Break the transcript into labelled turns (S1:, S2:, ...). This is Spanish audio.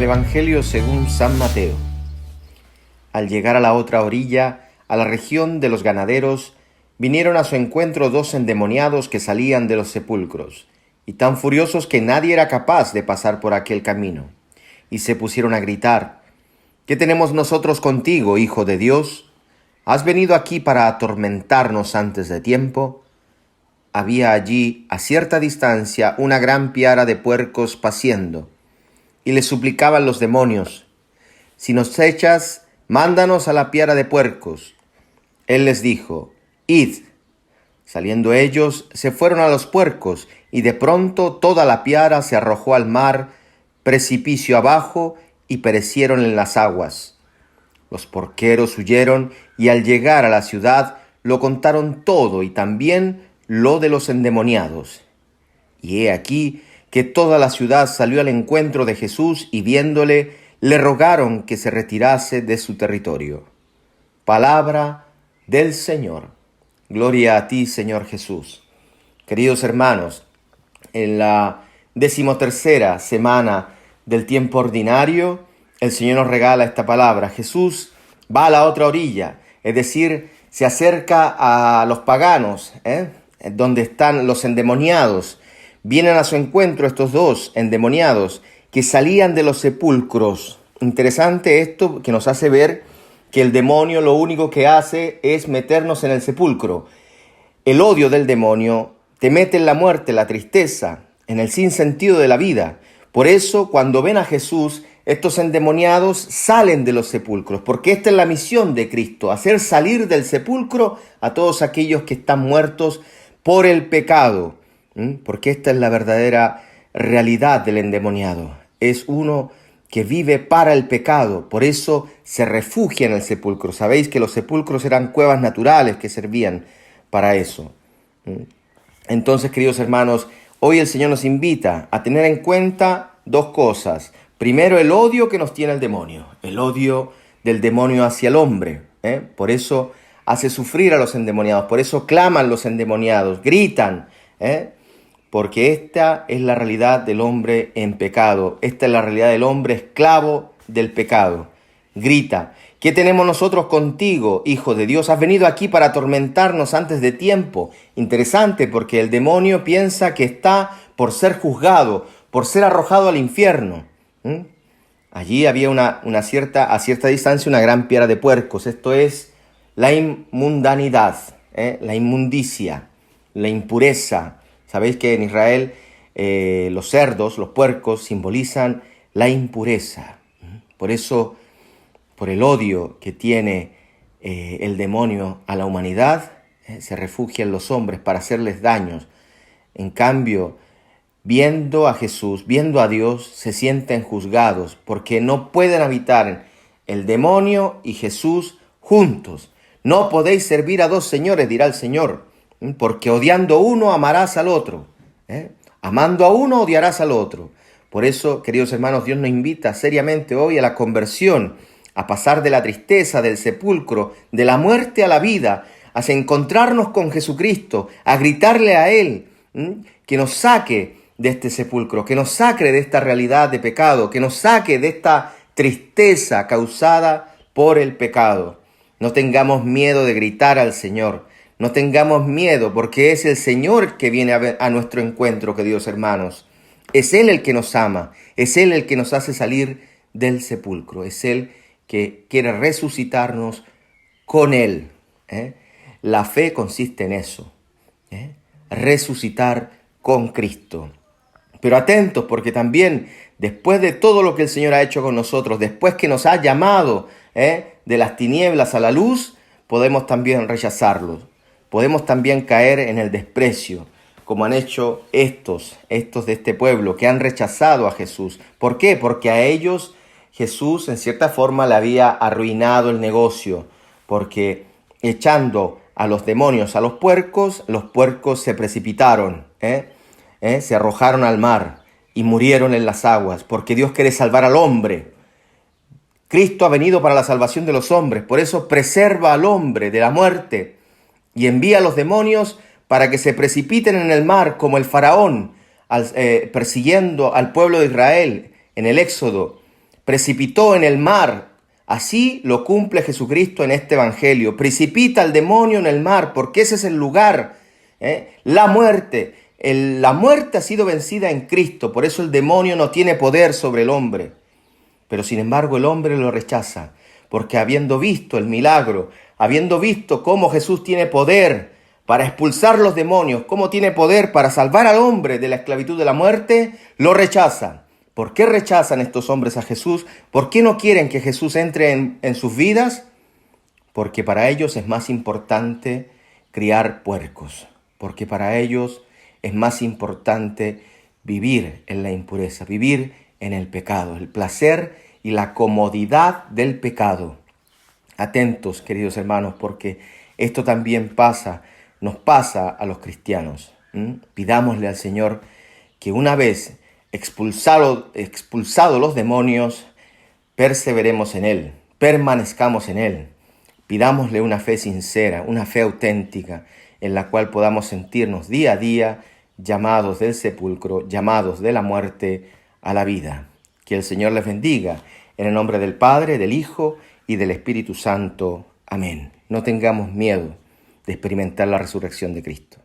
S1: Del Evangelio según San Mateo. Al llegar a la otra orilla, a la región de los ganaderos, vinieron a su encuentro 2 endemoniados que salían de los sepulcros, y tan furiosos que nadie era capaz de pasar por aquel camino. Y se pusieron a gritar: ¿Qué tenemos nosotros contigo, Hijo de Dios? ¿Has venido aquí para atormentarnos antes de tiempo? Había allí, a cierta distancia, una gran piara de puercos paciendo, y le suplicaban los demonios: si nos echas, mándanos a la piara de puercos. Él les dijo: id. Saliendo ellos, se fueron a los puercos, y de pronto toda la piara se arrojó al mar, precipicio abajo, y perecieron en las aguas. Los porqueros huyeron, y al llegar a la ciudad lo contaron todo, y también lo de los endemoniados. Y he aquí que toda la ciudad salió al encuentro de Jesús, y viéndole, le rogaron que se retirase de su territorio. Palabra del Señor. Gloria a ti, Señor Jesús. Queridos hermanos, en la 13ª semana del tiempo ordinario, el Señor nos regala esta palabra. Jesús va a la otra orilla, es decir, se acerca a los paganos, donde están los endemoniados. Vienen a su encuentro estos 2 endemoniados que salían de los sepulcros. Interesante esto, que nos hace ver que el demonio lo único que hace es meternos en el sepulcro. El odio del demonio te mete en la muerte, la tristeza, en el sinsentido de la vida. Por eso, cuando ven a Jesús, estos endemoniados salen de los sepulcros, porque esta es la misión de Cristo: hacer salir del sepulcro a todos aquellos que están muertos por el pecado, porque esta es la verdadera realidad del endemoniado. Es uno que vive para el pecado, por eso se refugia en el sepulcro. Sabéis que los sepulcros eran cuevas naturales que servían para eso. Entonces, queridos hermanos, hoy el Señor nos invita a tener en cuenta 2 cosas. Primero, el odio que nos tiene el demonio, el odio del demonio hacia el hombre. Por eso hace sufrir a los endemoniados, por eso claman los endemoniados, gritan, porque esta es la realidad del hombre en pecado. Esta es la realidad del hombre esclavo del pecado. Grita: ¿qué tenemos nosotros contigo, Hijo de Dios? Has venido aquí para atormentarnos antes de tiempo. Interesante, porque el demonio piensa que está por ser juzgado, por ser arrojado al infierno. Allí había a cierta distancia una gran piara de puercos. Esto es la inmundanidad, la inmundicia, la impureza. Sabéis que en Israel los cerdos, los puercos, simbolizan la impureza. Por eso, por el odio que tiene el demonio a la humanidad, se refugia en los hombres para hacerles daños. En cambio, viendo a Jesús, viendo a Dios, se sienten juzgados, porque no pueden habitar el demonio y Jesús juntos. No podéis servir a 2 señores, dirá el Señor, porque odiando a uno amarás al otro. Amando a uno odiarás al otro. Por eso, queridos hermanos, Dios nos invita seriamente hoy a la conversión, a pasar de la tristeza, del sepulcro, de la muerte a la vida, a encontrarnos con Jesucristo, a gritarle a Él, que nos saque de este sepulcro, que nos saque de esta realidad de pecado, que nos saque de esta tristeza causada por el pecado. No tengamos miedo de gritar al Señor. No tengamos miedo, porque es el Señor que viene a nuestro encuentro, queridos hermanos. Es Él el que nos ama, es Él el que nos hace salir del sepulcro, es Él que quiere resucitarnos con Él. La fe consiste en eso, resucitar con Cristo. Pero atentos, porque también después de todo lo que el Señor ha hecho con nosotros, después que nos ha llamado de las tinieblas a la luz, podemos también rechazarlo. Podemos también caer en el desprecio, como han hecho estos de este pueblo, que han rechazado a Jesús. ¿Por qué? Porque a ellos Jesús en cierta forma le había arruinado el negocio, porque echando a los demonios a los puercos se precipitaron, se arrojaron al mar y murieron en las aguas, porque Dios quiere salvar al hombre. Cristo ha venido para la salvación de los hombres, por eso preserva al hombre de la muerte y envía a los demonios para que se precipiten en el mar como el faraón persiguiendo al pueblo de Israel en el Éxodo, precipitó en el mar. Así lo cumple Jesucristo en este evangelio. Precipita al demonio en el mar, porque ese es el lugar. La muerte. La muerte ha sido vencida en Cristo, por eso el demonio no tiene poder sobre el hombre. Pero sin embargo el hombre lo rechaza, porque habiendo visto el milagro, habiendo visto cómo Jesús tiene poder para expulsar los demonios, cómo tiene poder para salvar al hombre de la esclavitud de la muerte, lo rechaza. ¿Por qué rechazan estos hombres a Jesús? ¿Por qué no quieren que Jesús entre en sus vidas? Porque para ellos es más importante criar puercos, porque para ellos es más importante vivir en la impureza, vivir en el pecado, el placer y la comodidad del pecado. Atentos, queridos hermanos, porque esto también nos pasa a los cristianos. Pidámosle al Señor que una vez expulsado los demonios, perseveremos en Él, permanezcamos en Él. Pidámosle una fe sincera, una fe auténtica, en la cual podamos sentirnos día a día llamados del sepulcro, llamados de la muerte a la vida. Que el Señor les bendiga, en el nombre del Padre, del Hijo y del Espíritu Santo. Amén. No tengamos miedo de experimentar la resurrección de Cristo.